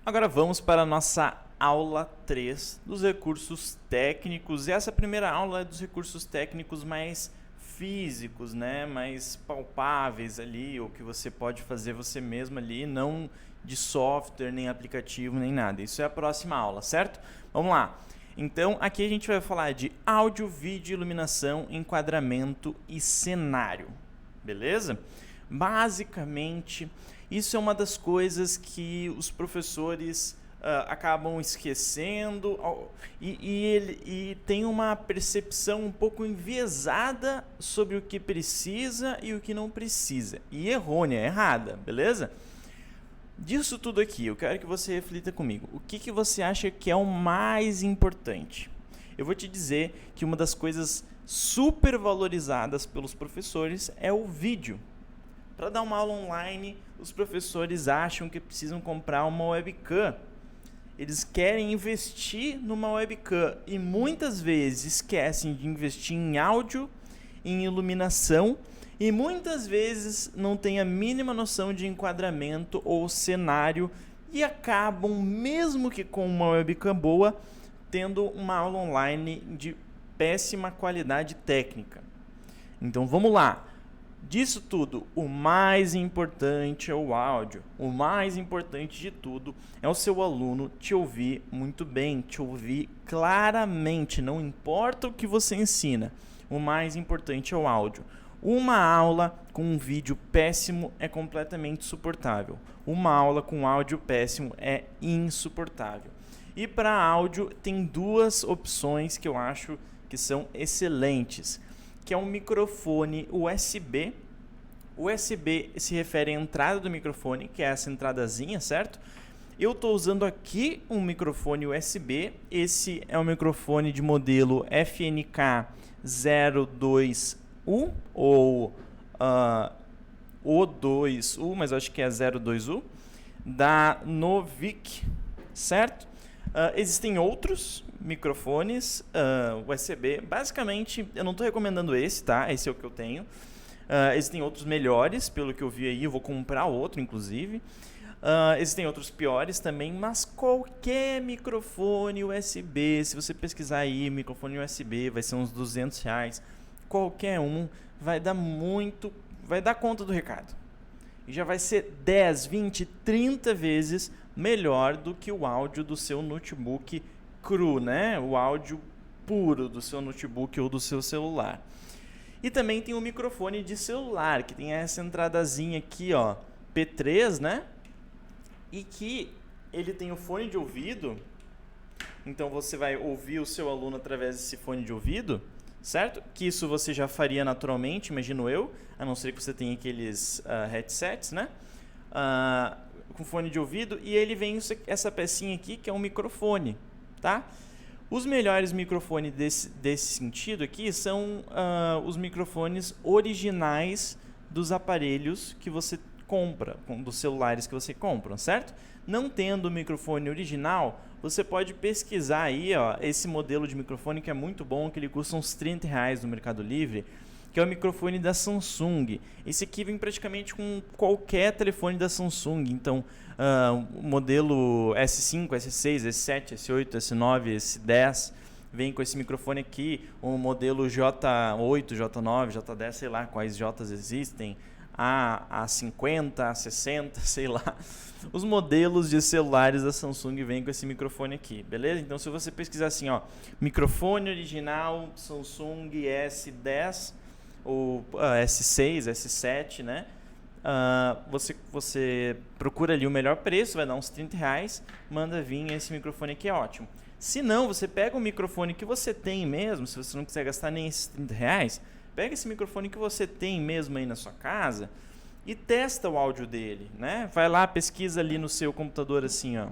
Agora vamos para a nossa aula 3 dos recursos técnicos. E essa primeira aula é dos recursos técnicos mais físicos, né? Mais palpáveis ali, ou que você pode fazer você mesmo ali, não de software, nem aplicativo, nem nada. Isso é a próxima aula, certo? Vamos lá. Então, aqui a gente vai falar de áudio, vídeo, iluminação, enquadramento e cenário. Beleza? Basicamente, isso é uma das coisas que os professores acabam esquecendo e tem uma percepção um pouco enviesada sobre o que precisa e o que não precisa. E errônea, errada, beleza? Disso tudo aqui, eu quero que você reflita comigo. O que você acha que é o mais importante? Eu vou te dizer que uma das coisas super valorizadas pelos professores é o vídeo. Para dar uma aula online, os professores acham que precisam comprar uma webcam. Eles querem investir numa webcam e muitas vezes esquecem de investir em áudio, em iluminação e muitas vezes não têm a mínima noção de enquadramento ou cenário e acabam, mesmo que com uma webcam boa, tendo uma aula online de péssima qualidade técnica. Então vamos lá. Disso tudo, o mais importante é o áudio. O mais importante de tudo é o seu aluno te ouvir muito bem, te ouvir claramente, não importa o que você ensina. O mais importante é o áudio. Uma aula com um vídeo péssimo é completamente suportável. Uma aula com áudio péssimo é insuportável. E para áudio tem duas opções que eu acho que são excelentes, que é um microfone USB. O USB se refere à entrada do microfone, que é essa entradazinha, certo? Eu estou usando aqui um microfone USB. Esse é um microfone de modelo FNK 02U ou O2U, mas eu acho que é 02U, da Novik, certo? Existem outros microfones USB. Basicamente, eu não estou recomendando esse, tá? Esse é o que eu tenho. Existem outros melhores, pelo que eu vi aí. Eu vou comprar outro, inclusive. Existem outros piores também, mas qualquer microfone USB, se você pesquisar aí, microfone USB, vai ser uns R$200. Qualquer um vai dar conta do recado. E já vai ser 10, 20, 30 vezes melhor do que o áudio do seu notebook cru, né? O áudio puro do seu notebook ou do seu celular. E também tem o microfone de celular, que tem essa entradazinha aqui, ó, P3, né? E que ele tem o fone de ouvido. Então você vai ouvir o seu aluno através desse fone de ouvido, certo? Que isso você já faria naturalmente, imagino eu, a não ser que você tenha aqueles headsets, né? Com fone de ouvido, e ele vem essa pecinha aqui que é um microfone, tá? Os melhores microfones desse sentido aqui são os microfones originais dos aparelhos que você compra, dos celulares que você compra, certo? Não tendo o microfone original, você pode pesquisar aí, ó, esse modelo de microfone que é muito bom, que ele custa uns R$30 no Mercado Livre, que é o microfone da Samsung. Esse aqui vem praticamente com qualquer telefone da Samsung. Então, o modelo S5, S6, S7, S8, S9, S10 vem com esse microfone aqui. O modelo J8, J9, J10, sei lá quais Js existem. A50, A60, sei lá. Os modelos de celulares da Samsung vêm com esse microfone aqui, beleza? Então, se você pesquisar assim, ó, microfone original Samsung S10 ou S6, S7, né? Você procura ali o melhor preço, vai dar uns R$30, manda vir, esse microfone aqui é ótimo. Se não, você pega o microfone que você tem mesmo, se você não quiser gastar nem esses R$30, pega esse microfone que você tem mesmo aí na sua casa e testa o áudio dele, né? Vai lá, pesquisa ali no seu computador assim, ó.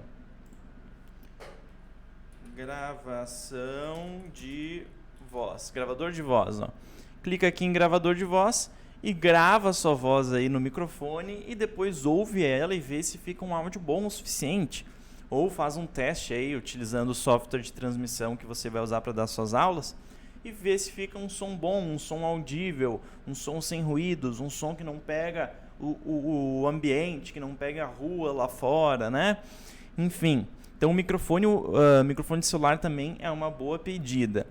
Gravação de voz, gravador de voz, ó. Clica aqui em gravador de voz e grava a sua voz aí no microfone e depois ouve ela e vê se fica um áudio bom o suficiente. Ou faz um teste aí utilizando o software de transmissão que você vai usar para dar suas aulas e vê se fica um som bom, um som audível, um som sem ruídos, um som que não pega o ambiente, que não pega a rua lá fora, né? Enfim, então o microfone de celular também é uma boa pedida.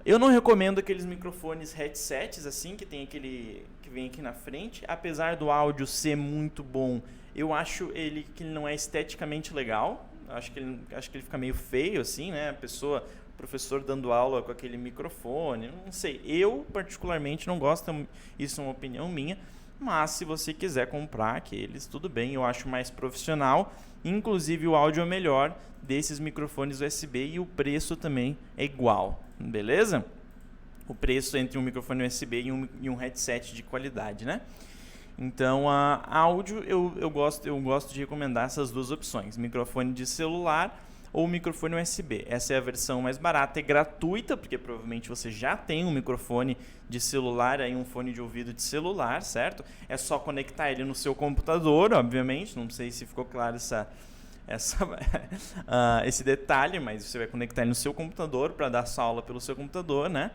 Eu não recomendo aqueles microfones headsets assim, que tem aquele que vem aqui na frente. Apesar do áudio ser muito bom, eu acho que ele não é esteticamente legal. Acho que ele fica meio feio assim, né? O professor dando aula com aquele microfone. Não sei, eu particularmente não gosto, isso é uma opinião minha. Mas se você quiser comprar aqueles, tudo bem, eu acho mais profissional. Inclusive o áudio é melhor desses microfones USB e o preço também é igual, beleza? O preço entre um microfone USB e um headset de qualidade, né? Então, áudio eu gosto de recomendar essas duas opções, microfone de celular ou microfone USB. Essa é a versão mais barata, é gratuita, porque provavelmente você já tem um microfone de celular, aí um fone de ouvido de celular, certo? É só conectar ele no seu computador, obviamente, não sei se ficou claro esse detalhe, mas você vai conectar ele no seu computador para dar sua aula pelo seu computador, né?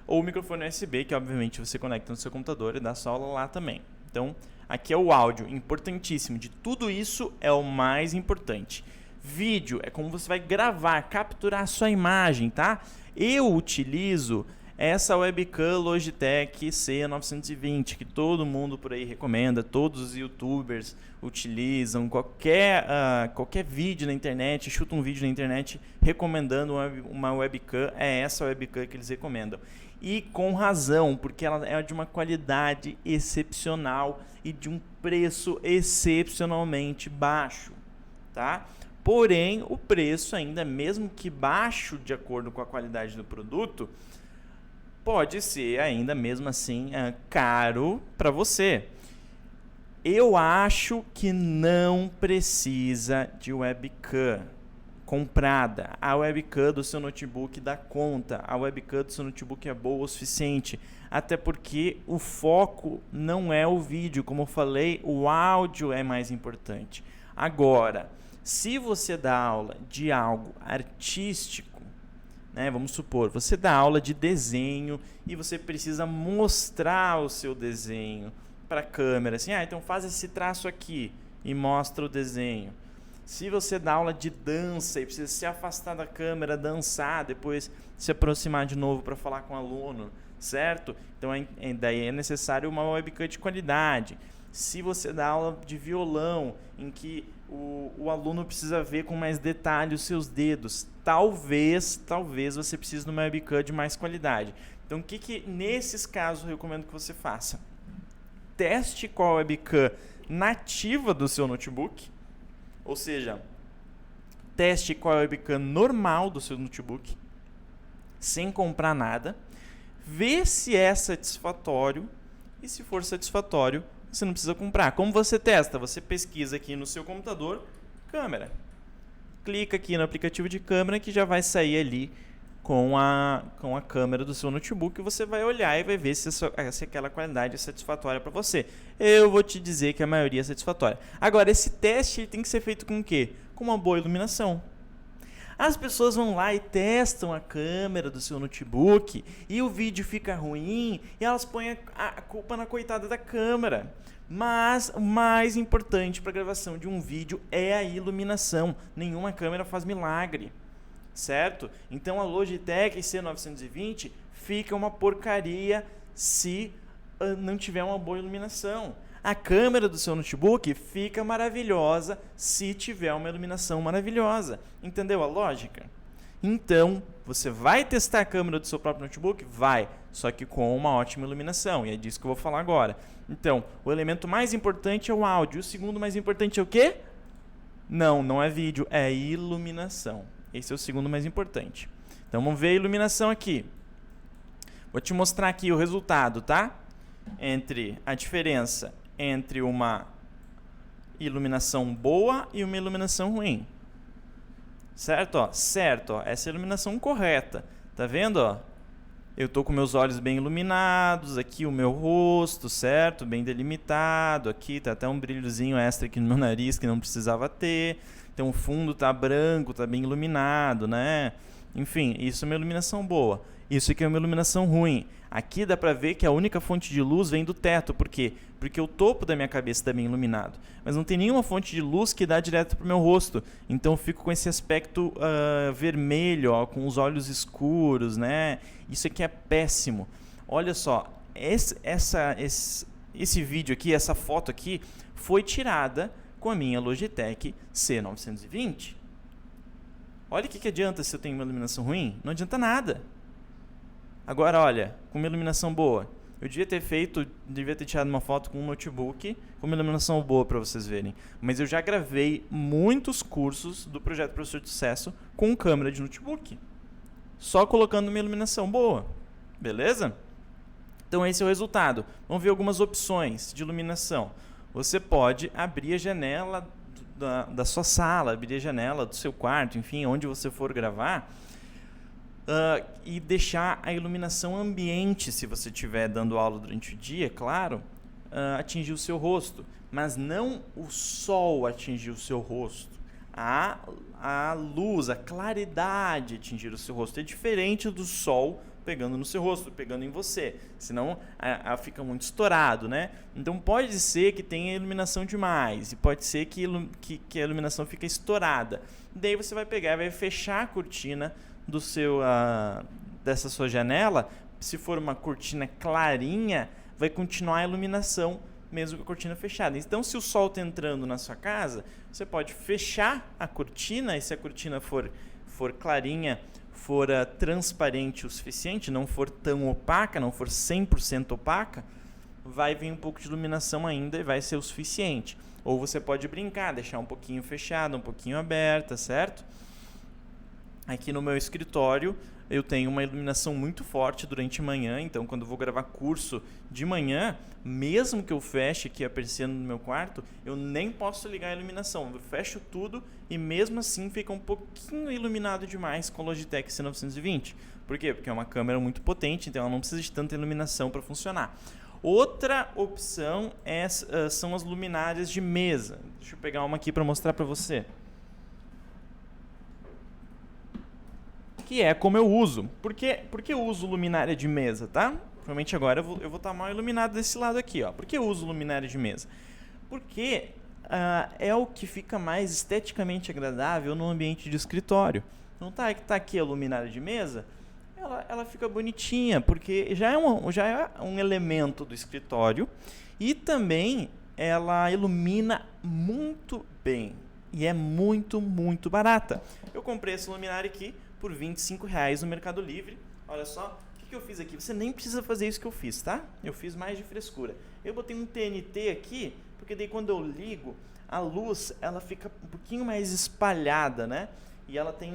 Ou o microfone USB, que obviamente você conecta no seu computador e dá sua aula lá também. Então, aqui é o áudio, importantíssimo. De tudo isso é o mais importante. Vídeo é como você vai gravar, capturar a sua imagem, tá? Eu utilizo essa webcam Logitech C920, que todo mundo por aí recomenda, todos os youtubers utilizam, qualquer vídeo na internet, chuta um vídeo na internet recomendando uma webcam, é essa webcam que eles recomendam. E com razão, porque ela é de uma qualidade excepcional e de um preço excepcionalmente baixo, tá? Porém, o preço ainda, mesmo que baixo de acordo com a qualidade do produto, pode ser ainda mesmo assim caro para você. Eu acho que não precisa de webcam comprada. A webcam do seu notebook dá conta. A webcam do seu notebook é boa o suficiente. Até porque o foco não é o vídeo. Como eu falei, o áudio é mais importante. Agora, se você dá aula de algo artístico, né, vamos supor, você dá aula de desenho e você precisa mostrar o seu desenho para a câmera, assim, então faz esse traço aqui e mostra o desenho. Se você dá aula de dança e precisa se afastar da câmera, dançar, depois se aproximar de novo para falar com o aluno, certo? Então daí é necessário uma webcam de qualidade. Se você dá aula de violão, em que o aluno precisa ver com mais detalhe os seus dedos, talvez você precise de uma webcam de mais qualidade. Então, o que nesses casos eu recomendo que você faça? Teste qual a webcam nativa do seu notebook, ou seja, teste qual a webcam normal do seu notebook, sem comprar nada, vê se é satisfatório, e se for satisfatório, você não precisa comprar. Como você testa? Você pesquisa aqui no seu computador, câmera. Clica aqui no aplicativo de câmera que já vai sair ali com a câmera do seu notebook. Você vai olhar e vai ver se aquela qualidade é satisfatória para você. Eu vou te dizer que a maioria é satisfatória. Agora, esse teste tem que ser feito com o quê? Com uma boa iluminação. As pessoas vão lá e testam a câmera do seu notebook e o vídeo fica ruim e elas põem a culpa na coitada da câmera. Mas o mais importante para a gravação de um vídeo é a iluminação. Nenhuma câmera faz milagre, certo? Então a Logitech C920 fica uma porcaria se não tiver uma boa iluminação. A câmera do seu notebook fica maravilhosa se tiver uma iluminação maravilhosa. Entendeu a lógica? Então, você vai testar a câmera do seu próprio notebook? Vai, só que com uma ótima iluminação, e é disso que eu vou falar agora. Então, o elemento mais importante é o áudio, o segundo mais importante é o quê? Não é vídeo, é iluminação. Esse é o segundo mais importante. Então, vamos ver a iluminação aqui. Vou te mostrar aqui o resultado, tá? A diferença entre uma iluminação boa e uma iluminação ruim. Certo? Certo, essa é a iluminação correta. Tá vendo? Eu tô com meus olhos bem iluminados, aqui o meu rosto, certo? Bem delimitado, aqui tá até um brilhozinho extra aqui no meu nariz que não precisava ter. Então o fundo tá branco, tá bem iluminado, né? Enfim, isso é uma iluminação boa. Isso aqui é uma iluminação ruim. Aqui dá pra ver que a única fonte de luz vem do teto. Por quê? Porque o topo da minha cabeça está bem iluminado. Mas não tem nenhuma fonte de luz que dá direto pro meu rosto. Então eu fico com esse aspecto vermelho, ó, com os olhos escuros, né? Isso aqui é péssimo. Olha só, esse vídeo aqui, essa foto aqui, foi tirada com a minha Logitech C920. Olha o que adianta se eu tenho uma iluminação ruim. Não adianta nada. Agora, olha, com uma iluminação boa. Eu devia ter tirado uma foto com um notebook com uma iluminação boa para vocês verem. Mas eu já gravei muitos cursos do Projeto Professor de Sucesso com câmera de notebook. Só colocando uma iluminação boa. Beleza? Então esse é o resultado. Vamos ver algumas opções de iluminação. Você pode abrir a janela da sua sala, abrir a janela do seu quarto, enfim, onde você for gravar, e deixar a iluminação ambiente, se você estiver dando aula durante o dia, claro, atingir o seu rosto. Mas não o sol atingir o seu rosto. A luz, a claridade atingir o seu rosto. É diferente do sol pegando no seu rosto, pegando em você. Senão fica muito estourado, né? Então pode ser que tenha iluminação demais. E pode ser que a iluminação fique estourada. Daí você vai pegar e vai fechar a cortina dessa sua janela. Se for uma cortina clarinha, vai continuar a iluminação mesmo com a cortina fechada. Então, se o sol está entrando na sua casa, você pode fechar a cortina, e se a cortina for clarinha, for transparente o suficiente, não for tão opaca, não for 100% opaca, vai vir um pouco de iluminação ainda e vai ser o suficiente. Ou você pode brincar, deixar um pouquinho fechada, um pouquinho aberta, certo? Aqui no meu escritório eu tenho uma iluminação muito forte durante a manhã, então quando eu vou gravar curso de manhã, mesmo que eu feche aqui a persiana no meu quarto, eu nem posso ligar a iluminação, eu fecho tudo e mesmo assim fica um pouquinho iluminado demais com a Logitech C920. Por quê? Porque é uma câmera muito potente, então ela não precisa de tanta iluminação para funcionar. Outra opção são as luminárias de mesa. Deixa eu pegar uma aqui para mostrar para você. Que é como eu uso. Por que eu uso luminária de mesa, tá? Provavelmente agora eu vou estar mal iluminado desse lado aqui, ó. Por que eu uso luminária de mesa? Porque é o que fica mais esteticamente agradável no ambiente de escritório. Não tá aqui a luminária de mesa? Ela fica bonitinha, porque já é um elemento do escritório e também ela ilumina muito bem e é muito, muito barata. Eu comprei essa luminária aqui por R$25 no Mercado Livre. Olha só, o que eu fiz aqui? Você nem precisa fazer isso que eu fiz, tá? Eu fiz mais de frescura. Eu botei um TNT aqui, porque daí quando eu ligo, a luz ela fica um pouquinho mais espalhada, né? E ela tem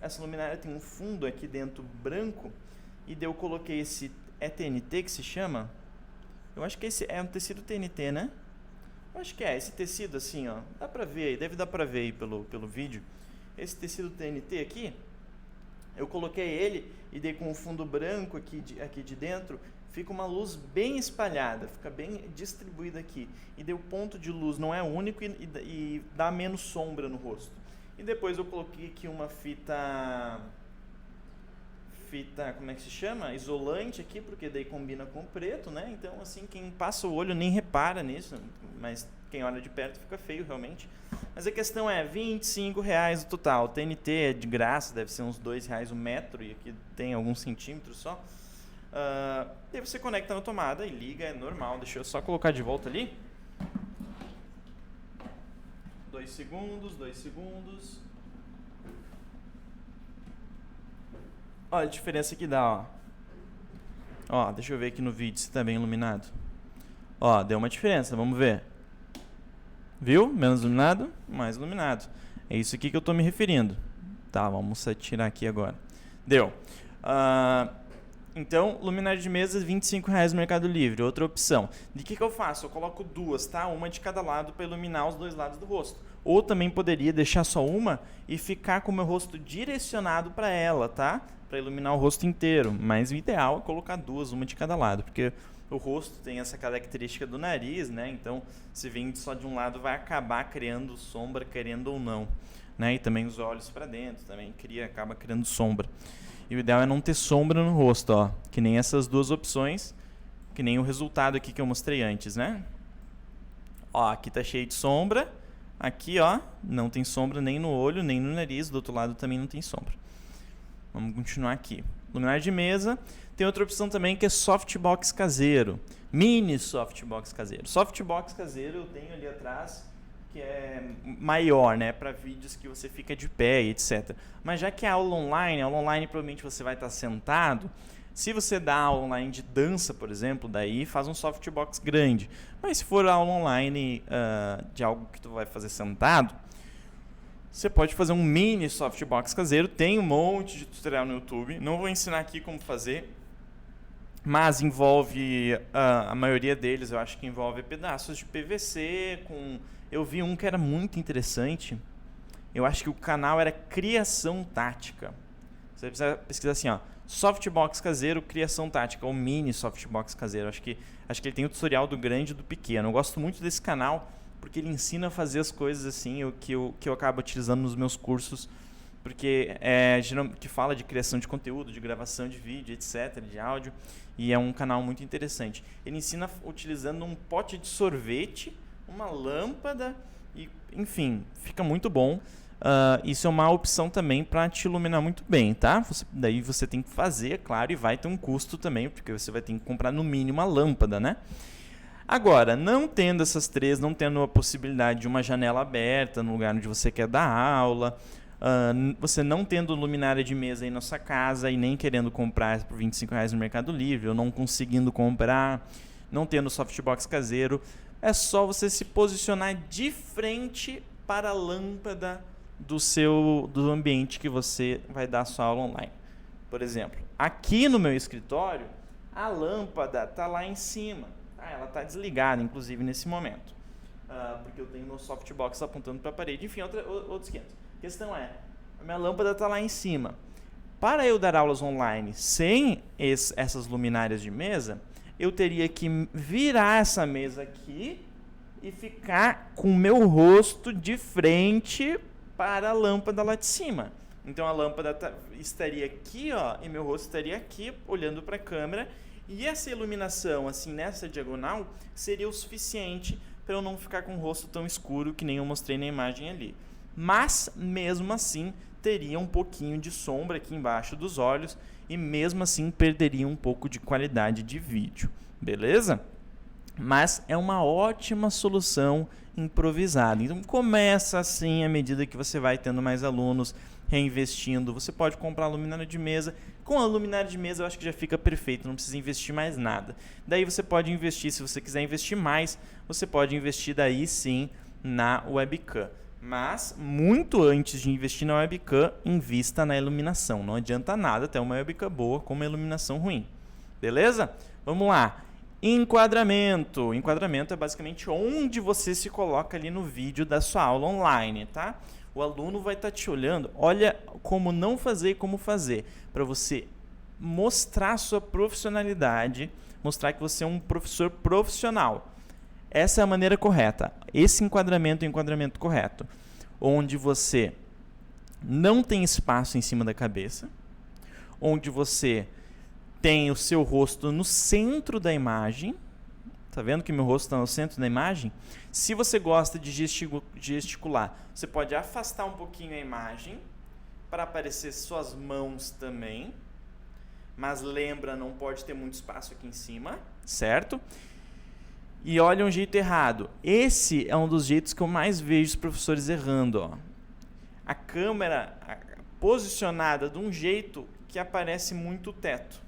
essa luminária tem um fundo aqui dentro branco, e daí eu coloquei esse TNT que se chama. Eu acho que esse é um tecido TNT, né? Eu acho que esse tecido assim, ó. Dá pra ver aí, deve dar pra ver aí pelo vídeo. Esse tecido TNT aqui, eu coloquei ele e dei com o fundo branco aqui de dentro, fica uma luz bem espalhada, fica bem distribuída aqui. E daí o ponto de luz não é único e dá menos sombra no rosto. E depois eu coloquei aqui uma fita, como é que se chama? Isolante aqui, porque daí combina com o preto, né? Então assim, quem passa o olho nem repara nisso, mas quem olha de perto fica feio realmente. Mas a questão é R$25 no total. O TNT é de graça, deve ser uns R$2 o metro, e aqui tem alguns centímetros só. Daí você conecta na tomada e liga, é normal. Deixa eu só colocar de volta ali. 2 segundos. Olha a diferença que dá, ó. Deixa eu ver aqui no vídeo se está bem iluminado. Ó, deu uma diferença, vamos ver. Viu? Menos iluminado, mais iluminado. É isso aqui que eu estou me referindo. Tá, vamos tirar aqui agora. Deu. Então, luminária de mesa, R$25 no Mercado Livre. Outra opção. De que eu faço? Eu coloco duas, tá? Uma de cada lado para iluminar os dois lados do rosto. Ou também poderia deixar só uma e ficar com o meu rosto direcionado para ela, tá? Para iluminar o rosto inteiro. Mas o ideal é colocar duas, uma de cada lado. Porque O rosto tem essa característica do nariz, né? Então, se vem só de um lado, vai acabar criando sombra, querendo ou não, né? E também os olhos para dentro também acaba criando sombra. E o ideal é não ter sombra no rosto, ó, que nem essas duas opções, que nem o resultado aqui que eu mostrei antes, né? Ó, aqui tá cheio de sombra, aqui, ó, não tem sombra nem no olho, nem no nariz, do outro lado também não tem sombra. Vamos continuar aqui. Luminária de mesa. Tem outra opção também que é softbox caseiro. Mini softbox caseiro. Softbox caseiro eu tenho ali atrás, que é maior, né, para vídeos que você fica de pé, etc. Mas já que é aula online provavelmente você vai estar sentado. Se você dá aula online de dança, por exemplo, daí faz um softbox grande. Mas se for aula online de algo que tu vai fazer sentado, você pode fazer um mini softbox caseiro. Tem um monte de tutorial no YouTube. Não vou ensinar aqui como fazer, mas envolve, a maioria deles, eu acho que envolve pedaços de PVC. Eu vi um que era muito interessante. Eu acho que o canal era Criação Tática. Você precisa pesquisar assim, ó, softbox caseiro, criação tática, ou mini softbox caseiro. Acho que ele tem o tutorial do grande e do pequeno. Eu gosto muito desse canal, porque ele ensina a fazer as coisas assim, que eu acabo utilizando nos meus cursos, porque que fala de criação de conteúdo, de gravação de vídeo, etc., de áudio, e é um canal muito interessante. Ele ensina utilizando um pote de sorvete, uma lâmpada, e, enfim, fica muito bom. Isso é uma opção também para te iluminar muito bem, tá? Daí você tem que fazer, claro, e vai ter um custo também, porque você vai ter que comprar no mínimo uma lâmpada, né? Agora, não tendo essas três, não tendo a possibilidade de uma janela aberta no lugar onde você quer dar aula, você não tendo luminária de mesa aí na sua casa e nem querendo comprar por R$25 no Mercado Livre, ou não conseguindo comprar, não tendo softbox caseiro, é só você se posicionar de frente para a lâmpada do ambiente que você vai dar a sua aula online. Por exemplo, aqui no meu escritório, a lâmpada está lá em cima. Ela está desligada, inclusive, nesse momento. Porque eu tenho meu softbox apontando para a parede. Enfim, outros 500. A questão é, a minha lâmpada está lá em cima. Para eu dar aulas online sem essas luminárias de mesa, eu teria que virar essa mesa aqui e ficar com o meu rosto de frente para a lâmpada lá de cima. Então a lâmpada estaria aqui, ó, e meu rosto estaria aqui, olhando para a câmera. E essa iluminação, assim, nessa diagonal, seria o suficiente para eu não ficar com o rosto tão escuro que nem eu mostrei na imagem ali. Mas, mesmo assim, teria um pouquinho de sombra aqui embaixo dos olhos e, mesmo assim, perderia um pouco de qualidade de vídeo. Beleza? Mas é uma ótima solução improvisada. Então, começa assim à medida que você vai tendo mais alunos, reinvestindo. Você pode comprar a luminária de mesa. Com a luminária de mesa eu acho que já fica perfeito, não precisa investir mais nada. Daí você pode investir, se você quiser investir mais, você pode investir daí sim na webcam. Mas, muito antes de investir na webcam, invista na iluminação. Não adianta nada ter uma webcam boa com uma iluminação ruim. Beleza? Vamos lá. Enquadramento. Enquadramento é basicamente onde você se coloca ali no vídeo da sua aula online, tá? O aluno vai estar te olhando. Olha como não fazer e como fazer, para você mostrar sua profissionalidade, mostrar que você é um professor profissional. Essa é a maneira correta. Esse enquadramento é o enquadramento correto, onde você não tem espaço em cima da cabeça, onde você tem o seu rosto no centro da imagem. Tá vendo que meu rosto está no centro da imagem? Se você gosta de gesticular, você pode afastar um pouquinho a imagem para aparecer suas mãos também. Mas lembra, não pode ter muito espaço aqui em cima, certo? E olha um jeito errado. Esse é um dos jeitos que eu mais vejo os professores errando. Ó. A câmera posicionada de um jeito que aparece muito o teto.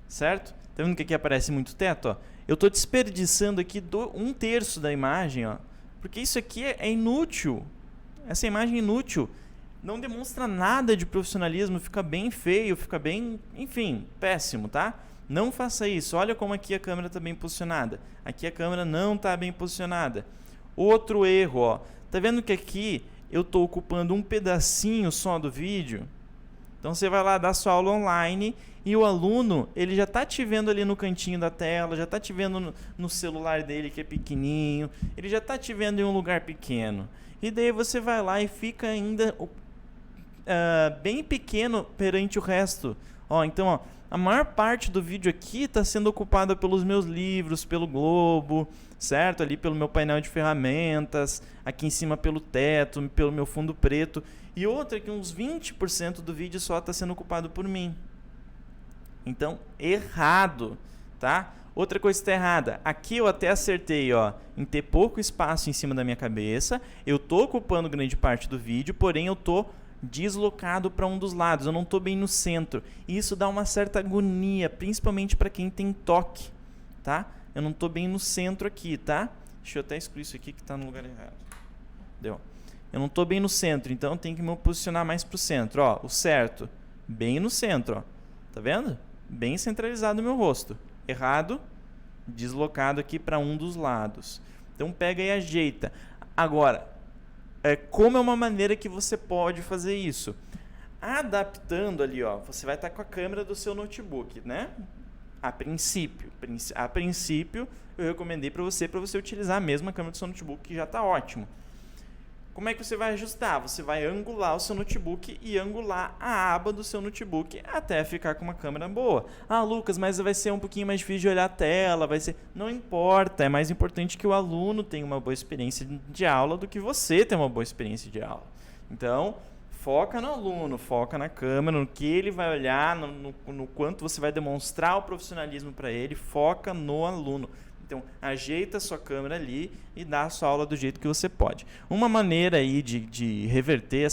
Certo? Tá vendo que aqui aparece muito o teto? Ó? Eu estou desperdiçando aqui 1/3 da imagem, ó, porque isso aqui é inútil. Essa imagem é inútil. Não demonstra nada de profissionalismo, fica bem feio, fica bem, enfim, péssimo, tá? Não faça isso. Olha como aqui a câmera está bem posicionada. Aqui a câmera não está bem posicionada. Outro erro, ó. Tá vendo que aqui eu estou ocupando um pedacinho só do vídeo? Então você vai lá dar sua aula online e o aluno, ele já está te vendo ali no cantinho da tela, já está te vendo no celular dele que é pequenininho, ele já está te vendo em um lugar pequeno. E daí você vai lá e fica ainda bem pequeno perante o resto. Então, a maior parte do vídeo aqui está sendo ocupada pelos meus livros, pelo globo, certo? Ali pelo meu painel de ferramentas, aqui em cima pelo teto, pelo meu fundo preto. E outra que uns 20% do vídeo só está sendo ocupado por mim. Então, errado, tá? Outra coisa que está errada. Aqui eu até acertei, em ter pouco espaço em cima da minha cabeça. Eu estou ocupando grande parte do vídeo, porém eu estou deslocado para um dos lados. Eu não estou bem no centro. E isso dá uma certa agonia, principalmente para quem tem toque, tá? Eu não estou bem no centro aqui, tá? Deixa eu até excluir isso aqui que está no lugar errado. Deu. Eu não estou bem no centro, então eu tenho que me posicionar mais para o centro. O certo, bem no centro. Tá vendo? Bem centralizado o meu rosto. Errado, deslocado aqui para um dos lados. Então pega e ajeita. Agora, como é uma maneira que você pode fazer isso? Adaptando ali, você vai estar com a câmera do seu notebook, né? A princípio, eu recomendei para você utilizar a mesma câmera do seu notebook, que já está ótimo. Como é que você vai ajustar? Você vai angular o seu notebook e angular a aba do seu notebook até ficar com uma câmera boa. Lucas, mas vai ser um pouquinho mais difícil de olhar a tela, Não importa, é mais importante que o aluno tenha uma boa experiência de aula do que você ter uma boa experiência de aula. Então, foca no aluno, foca na câmera, no que ele vai olhar, no quanto você vai demonstrar o profissionalismo para ele, foca no aluno. Então, ajeita a sua câmera ali e dá a sua aula do jeito que você pode. Uma maneira aí de reverter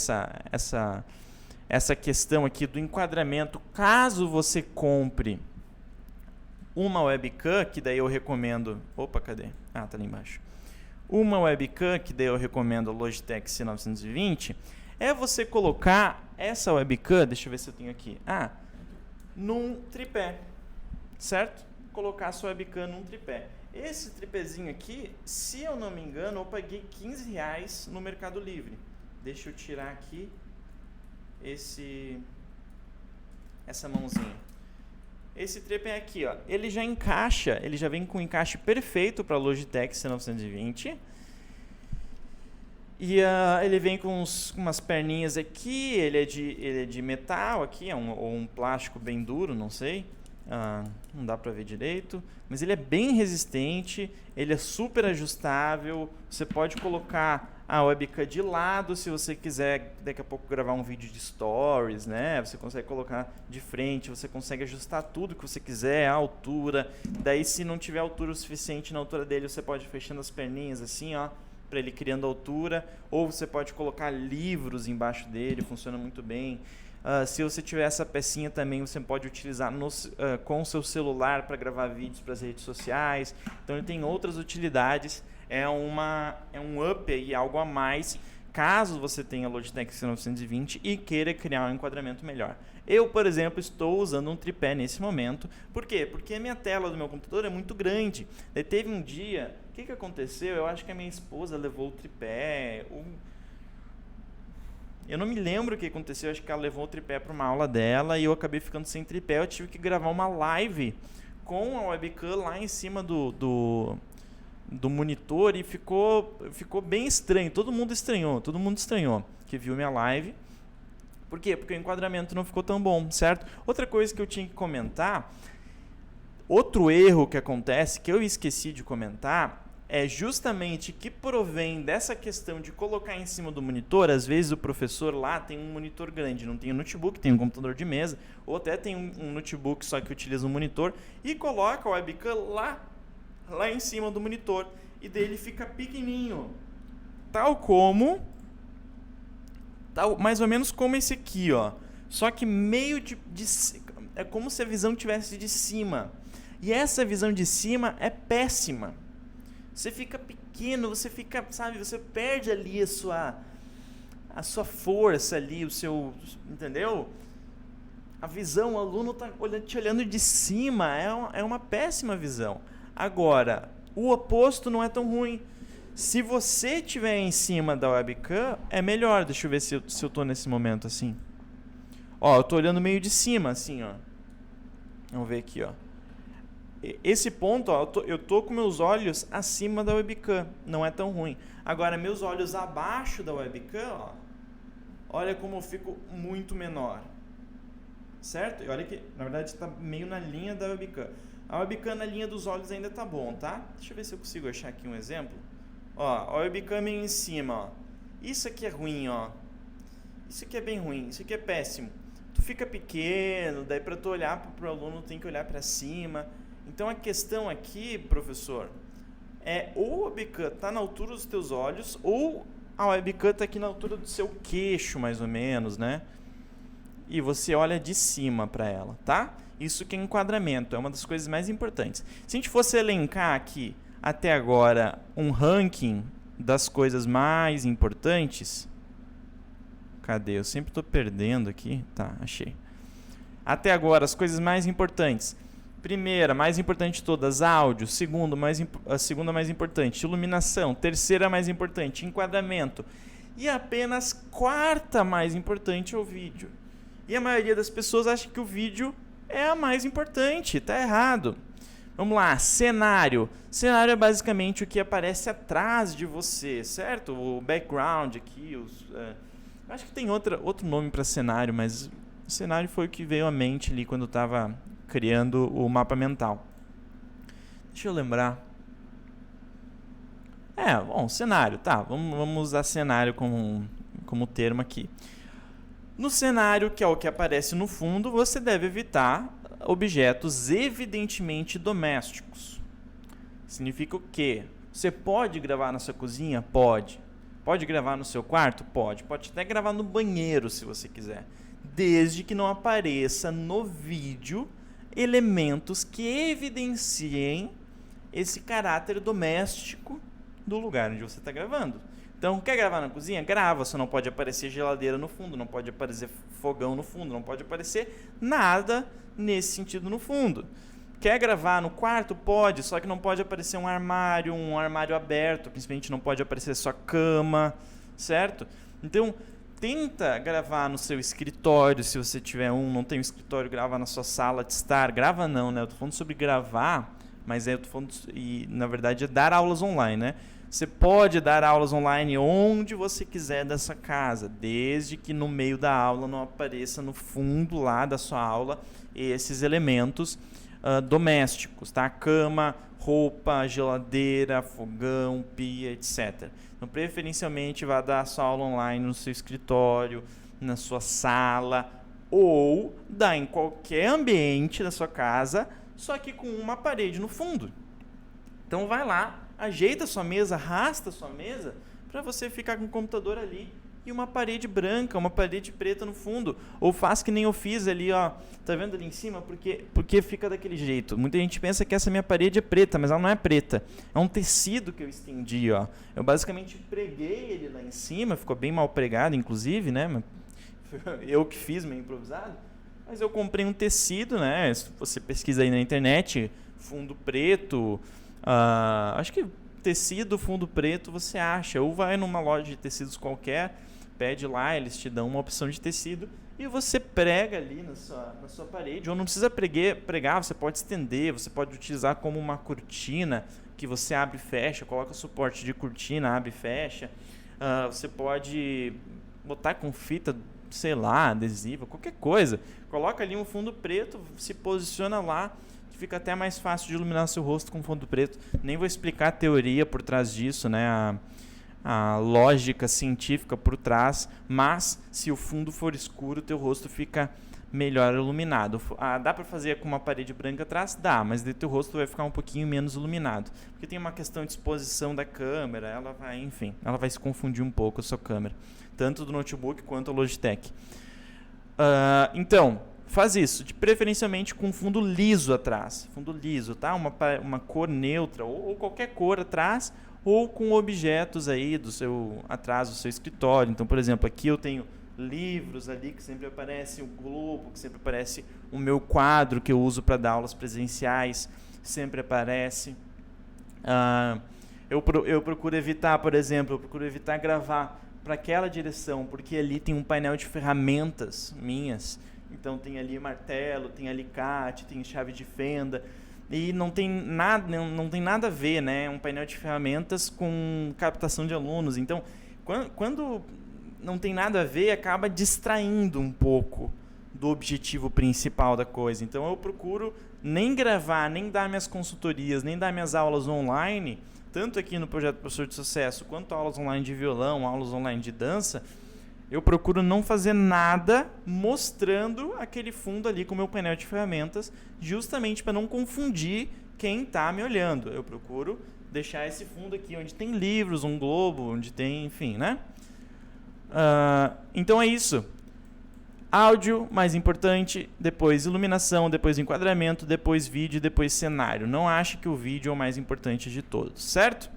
essa questão aqui do enquadramento, caso você compre uma webcam, que daí eu recomendo... Opa, cadê? Tá ali embaixo. Uma webcam, que daí eu recomendo a Logitech C920, é você colocar essa webcam, deixa eu ver se eu tenho aqui, num tripé, certo? Colocar a sua webcam num tripé. Esse tripézinho aqui, se eu não me engano, eu paguei R$15 no Mercado Livre. Deixa eu tirar aqui essa mãozinha. Esse tripé aqui, ele já encaixa, ele já vem com um encaixe perfeito para a Logitech C920. E ele vem com umas perninhas aqui, ele é de metal aqui, ou um plástico bem duro, não sei. Não dá para ver direito, mas ele é bem resistente, ele é super ajustável, você pode colocar a webcam de lado se você quiser daqui a pouco gravar um vídeo de stories, né? Você consegue colocar de frente, você consegue ajustar tudo que você quiser, a altura, daí se não tiver altura o suficiente na altura dele, você pode ir fechando as perninhas assim, para ele criando altura, ou você pode colocar livros embaixo dele, funciona muito bem. Se você tiver essa pecinha também, você pode utilizar com o seu celular para gravar vídeos para as redes sociais. Então ele tem outras utilidades, é um up aí, algo a mais, caso você tenha Logitech C920 e queira criar um enquadramento melhor. Eu, por exemplo, estou usando um tripé nesse momento. Por quê? Porque a minha tela do meu computador é muito grande. Daí teve um dia, o que aconteceu? Eu acho que a minha esposa levou o tripé... Eu não me lembro o que aconteceu, acho que ela levou o tripé para uma aula dela e eu acabei ficando sem tripé. Eu tive que gravar uma live com a webcam lá em cima do monitor e ficou bem estranho. Todo mundo estranhou que viu minha live. Por quê? Porque o enquadramento não ficou tão bom, certo? Outra coisa que eu tinha que comentar, outro erro que acontece, que eu esqueci de comentar, é justamente que provém dessa questão de colocar em cima do monitor. Às vezes o professor lá tem um monitor grande, não tem um notebook, tem um computador de mesa, ou até tem um notebook só que utiliza um monitor, e coloca a webcam lá em cima do monitor, e dele fica pequenininho, mais ou menos como esse aqui, só que meio é como se a visão tivesse de cima, e essa visão de cima é péssima. Você fica pequeno, você perde ali a sua força ali, entendeu? A visão, o aluno está te olhando de cima, é uma péssima visão. Agora, o oposto não é tão ruim. Se você estiver em cima da webcam, é melhor. Deixa eu ver se eu estou nesse momento assim. Ó, eu tô olhando meio de cima, assim, ó. Vamos ver aqui, ó. Esse ponto, ó, eu tô com meus olhos acima da webcam, não é tão ruim. Agora, meus olhos abaixo da webcam, ó, olha como eu fico muito menor. Certo? E olha que, na verdade, está meio na linha da webcam. A webcam na linha dos olhos ainda tá bom, tá? Deixa eu ver se eu consigo achar aqui um exemplo. Ó, a webcam meio em cima, ó. Isso aqui é ruim, ó. Isso aqui é bem ruim, isso aqui é péssimo. Tu fica pequeno, daí para tu olhar pro aluno tem que olhar para cima. Então a questão aqui, professor, é ou a webcam tá na altura dos teus olhos ou a webcam tá aqui na altura do seu queixo, mais ou menos, né? E você olha de cima para ela, tá? Isso que é enquadramento, é uma das coisas mais importantes. Se a gente fosse elencar aqui, até agora, um ranking das coisas mais importantes... Cadê? Eu sempre estou perdendo aqui. Tá, achei. Até agora, as coisas mais importantes. Primeira, mais importante de todas, áudio. A segunda mais importante, iluminação. Terceira mais importante, enquadramento. E apenas quarta mais importante é o vídeo. E a maioria das pessoas acha que o vídeo é a mais importante. Tá errado. Vamos lá, cenário. Cenário é basicamente o que aparece atrás de você, certo? O background aqui, acho que tem outro nome para cenário, mas o cenário foi o que veio à mente ali quando eu estava criando o mapa mental. Deixa eu lembrar. Bom, cenário, tá. Vamos usar cenário como termo aqui. No cenário, que é o que aparece no fundo, você deve evitar objetos evidentemente domésticos. Significa o quê? Você pode gravar na sua cozinha? Pode. Pode gravar no seu quarto? Pode. Pode até gravar no banheiro, se você quiser. Desde que não apareça no vídeo elementos que evidenciem esse caráter doméstico do lugar onde você está gravando. Então, quer gravar na cozinha? Grava. Só não pode aparecer geladeira no fundo, não pode aparecer fogão no fundo, não pode aparecer nada nesse sentido no fundo. Quer gravar no quarto? Pode, só que não pode aparecer um armário aberto, principalmente não pode aparecer sua cama, certo? Então, tenta gravar no seu escritório, se você tiver não tem um escritório, grava na sua sala de estar. Grava não, né? Eu tô falando sobre gravar, mas eu tô falando, e na verdade é dar aulas online, né? Você pode dar aulas online onde você quiser dessa casa, desde que no meio da aula não apareça no fundo lá da sua aula esses elementos domésticos, tá? Cama, roupa, geladeira, fogão, pia, etc. Então, preferencialmente, vá dar a sua aula online no seu escritório, na sua sala, ou dá em qualquer ambiente da sua casa, só que com uma parede no fundo. Então, vai lá, ajeita a sua mesa, arrasta a sua mesa, para você ficar com o computador ali e uma parede branca, uma parede preta no fundo. Ou faz que nem eu fiz ali, ó. Tá vendo ali em cima? Porque fica daquele jeito. Muita gente pensa que essa minha parede é preta, mas ela não é preta. É um tecido que eu estendi, ó. Eu basicamente preguei ele lá em cima, ficou bem mal pregado, inclusive, né? Eu que fiz, meio improvisado. Mas eu comprei um tecido, né? Se você pesquisa aí na internet, fundo preto, acho que tecido, fundo preto, você acha. Ou vai numa loja de tecidos qualquer, pede lá, eles te dão uma opção de tecido e você prega ali na sua parede. Ou não precisa pregar, você pode estender, você pode utilizar como uma cortina que você abre e fecha, coloca suporte de cortina, abre e fecha. Você pode botar com fita, sei lá, adesiva, qualquer coisa. Coloca ali um fundo preto, se posiciona lá, fica até mais fácil de iluminar seu rosto com fundo preto. Nem vou explicar a teoria por trás disso, né? A lógica científica por trás, mas se o fundo for escuro, teu rosto fica melhor iluminado. Dá para fazer com uma parede branca atrás? Dá, mas daí teu rosto vai ficar um pouquinho menos iluminado, porque tem uma questão de exposição da câmera, ela vai se confundir um pouco a sua câmera, tanto do notebook quanto a Logitech. Então, faz isso, preferencialmente com fundo liso atrás, fundo liso, tá? Uma cor neutra ou qualquer cor atrás, ou com objetos aí atrás do seu escritório. Então, por exemplo, aqui eu tenho livros ali que sempre aparece, o globo que sempre aparece, o meu quadro que eu uso para dar aulas presenciais sempre aparece. Eu procuro evitar, por exemplo, gravar para aquela direção, porque ali tem um painel de ferramentas minhas. Então tem ali martelo, tem alicate, tem chave de fenda, e não tem nada a ver, né? Um painel de ferramentas com captação de alunos. Então, quando não tem nada a ver, acaba distraindo um pouco do objetivo principal da coisa. Então eu procuro nem gravar, nem dar minhas consultorias, nem dar minhas aulas online, tanto aqui no Projeto Professor de Sucesso, quanto aulas online de violão, aulas online de dança. Eu procuro não fazer nada mostrando aquele fundo ali com o meu painel de ferramentas, justamente para não confundir quem está me olhando. Eu procuro deixar esse fundo aqui onde tem livros, um globo, onde tem, enfim, né? Então é isso. Áudio, mais importante, depois iluminação, depois enquadramento, depois vídeo, depois cenário. Não ache que o vídeo é o mais importante de todos, certo?